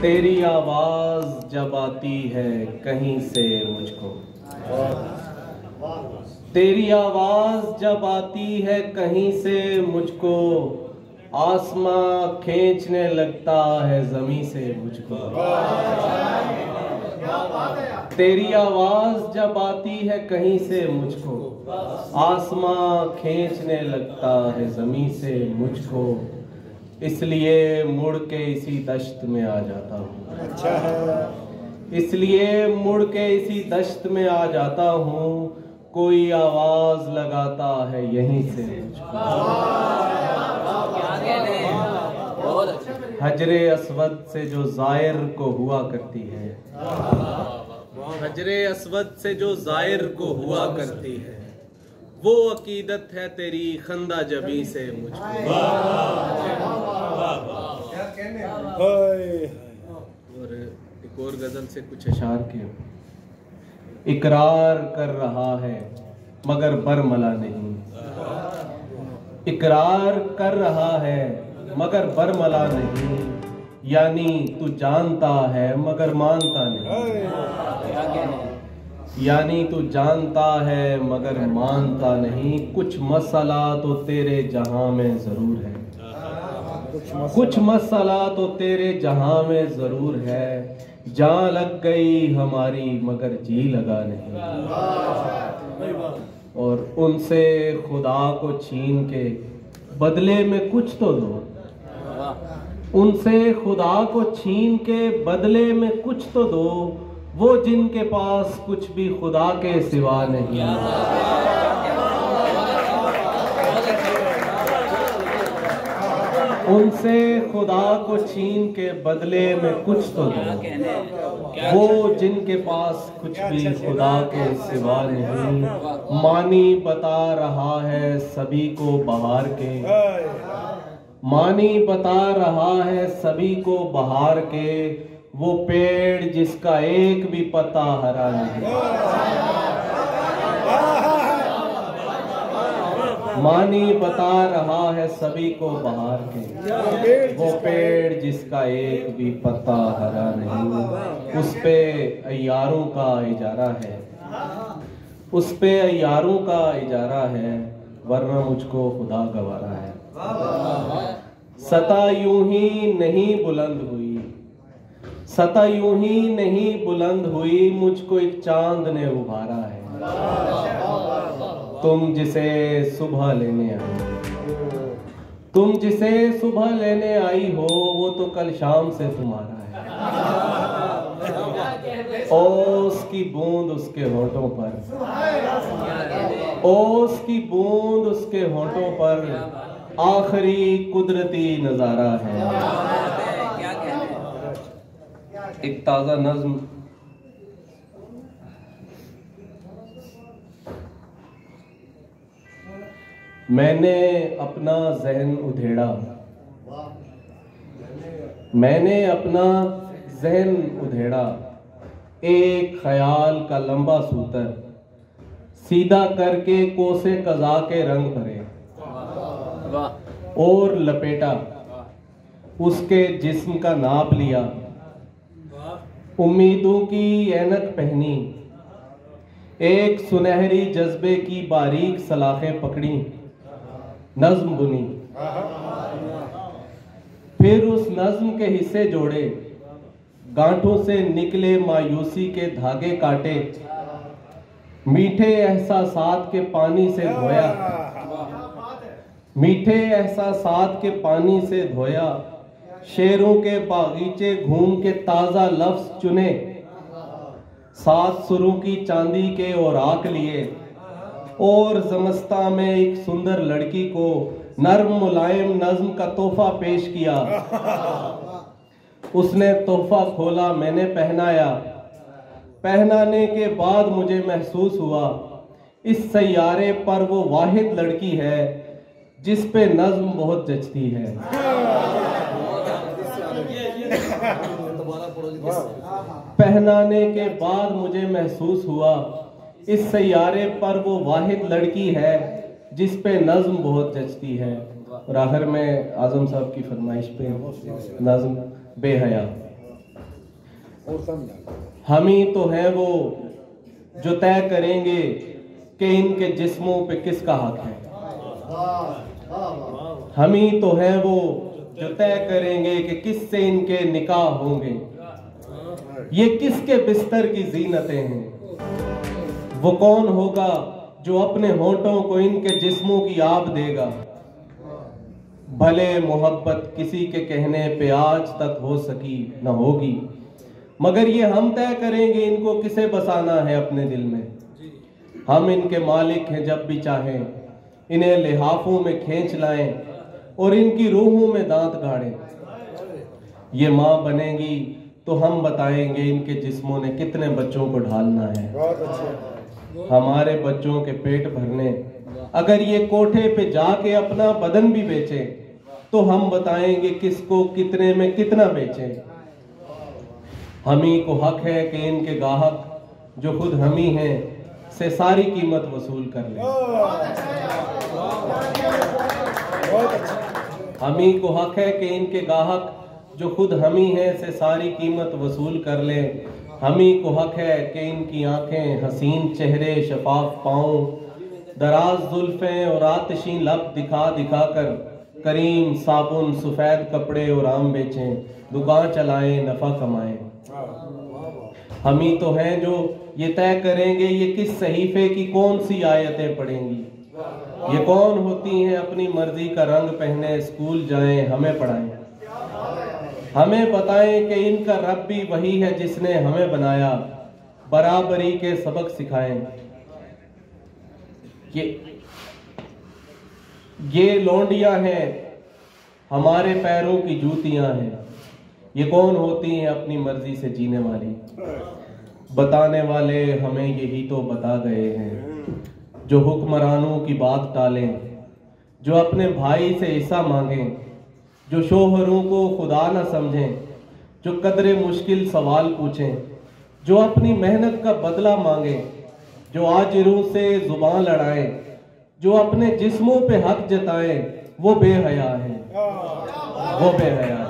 तेरी आवाज जब आती है कहीं से मुझको, तेरी आवाज जब आती है कहीं से मुझको, आसमां खींचने लगता है जमी से मुझको। तेरी आवाज जब आती है कहीं से मुझको, आसमां खींचने लगता है जमी से मुझको, इसलिए मुड़ के इसी दश्त में आ जाता हूँ। अच्छा है। इसलिए मुड़ के इसी दश्त में आ जाता हूँ, कोई आवाज लगाता है यहीं से मुझको। हजरे अस्वद से जो जायर को हुआ करती है, हजरे अस्वद से जो जायर को हुआ करती है, वो अकीदत है तेरी खंदा जबी से मुझको। और एक और गजल से कुछ अशार के, इकरार कर रहा है मगर बरमला नहीं, इकरार कर रहा है मगर बरमला नहीं, यानी तू जानता है मगर मानता नहीं, यानी तू जानता है मगर मानता नहीं। कुछ मसला तो तेरे जहां में जरूर है, कुछ मसला तो तेरे जहां में जरूर है, जान लग गई हमारी मगर जी लगा नहीं। और उनसे खुदा को छीन के बदले में कुछ तो दो, उनसे खुदा को छीन के बदले में कुछ तो दो, वो जिनके पास कुछ भी खुदा के सिवा नहीं। उनसे खुदा को छीन के बदले में कुछ तो दो, वो जिनके पास कुछ भी खुदा के सिवा नहीं। मानी बता रहा है सभी को बहार के, मानी बता रहा है सभी को बहार के, वो पेड़ जिसका एक भी पत्ता हरा नहीं। मानी बता रहा है सभी को बहार के, वो पेड़ जिसका एक भी पत्ता हरा नहीं। उस पे अय्यारों का इजारा है, उस पे अय्यारों का इजारा है, वरना मुझको खुदा गवारा है। सता यूं ही नहीं बुलंद हुई, सता यूं ही नहीं बुलंद हुई, मुझको एक चांद ने उभारा है। तुम जिसे सुबह लेने आई, तुम जिसे सुबह लेने आई हो, वो तो कल शाम से तुम्हारा है। ओस की बूंद उसके होठों पर, ओस की बूंद उसके होठों पर, आखिरी कुदरती नजारा है। एक ताजा नज्म। मैंने अपना जहन उधेड़ा, मैंने अपना जहन उधेड़ा, एक ख्याल का लंबा सूतर सीधा करके कोसे कज़ा के रंग भरे, और लपेटा उसके जिस्म का नाप लिया, उम्मीदों की ऐनक पहनी, एक सुनहरी जज्बे की बारीक सलाखें पकड़ी, नज्म बुनी, फिर उस नज्म के हिस्से जोड़े, गांठों से निकले मायूसी के धागे काटे, मीठे एहसासात के पानी से धोया, मीठे एहसासात के पानी से धोया, शेरों के बागीचे घूम के ताजा लफ्ज चुने, 7 सुरों की चांदी के औराक लिए, और ज़मस्ता में एक सुंदर लड़की को नर्म मुलायम नज्म का तोहफा पेश किया। उसने तोहफा खोला, मैंने पहनाया, पहनाने के बाद मुझे महसूस हुआ इस सैयारे पर वो वाहिद लड़की है जिस पे नज्म बहुत जचती है। पहनाने के बाद मुझे महसूस हुआ इस सैयारे पर वो वाहिद लड़की है जिस पे नज्म बहुत जचती है। और आखिर में आजम साहब की फरमाइश पे नज्म बेहया। हम ही तो हैं वो जो तय करेंगे कि इनके जिस्मों पे किसका हक है। हम ही तो हैं वो जो तय करेंगे कि किससे इनके निकाह होंगे, ये किसके बिस्तर की जीनतें हैं। वो कौन होगा जो अपने होठों को इनके जिस्मों की आब देगा। भले मोहब्बत किसी के कहने पे आज तक हो सकी न होगी, मगर ये हम तय करेंगे इनको किसे बसाना है अपने दिल में। हम इनके मालिक हैं, जब भी चाहें इन्हें लिहाफों में खींच लाएं और इनकी रूहों में दांत गाड़ें। ये माँ बनेगी तो हम बताएंगे इनके जिस्मों ने कितने बच्चों को ढालना है। हमारे बच्चों के पेट भरने अगर ये कोठे पे जाके अपना बदन भी बेचे तो हम बताएंगे किसको कितने में कितना बेचे। हम ही को हक है कि इनके गाहक जो खुद हम ही हैं से सारी कीमत वसूल कर ले। हम ही को हक है कि इनके गाहक जो खुद हम ही हैं से सारी कीमत वसूल कर ले। हम ही को हक है कि इनकी आंखें, हसीन चेहरे, शफाफ पाँव, दराज जुल्फें और आतिशी लब दिखा दिखा कर करीम साबुन, सफेद कपड़े और आम बेचें, दुकान चलाएं, नफा कमाएं। हम ही तो हैं जो ये तय करेंगे ये किस सहीफे की कौन सी आयतें पढ़ेंगी। ये कौन होती हैं अपनी मर्जी का रंग पहने स्कूल जाएं, हमें पढ़ाएं, हमें बताएं कि इनका रब भी वही है जिसने हमें बनाया, बराबरी के सबक सिखाएं। ये लौंडियां हैं हमारे पैरों की जूतियां हैं। ये कौन होती हैं अपनी मर्जी से जीने वाली। बताने वाले हमें यही तो बता गए हैं, जो हुक्मरानों की बात टालें, जो अपने भाई से हिस्सा मांगें, जो शोहरों को खुदा न समझें, जो कदरे मुश्किल सवाल पूछें, जो अपनी मेहनत का बदला मांगे, जो आजिरों से जुबान लड़ाएं, जो अपने जिस्मों पे हक जताएं, वो बेहया है, वो बेहया है।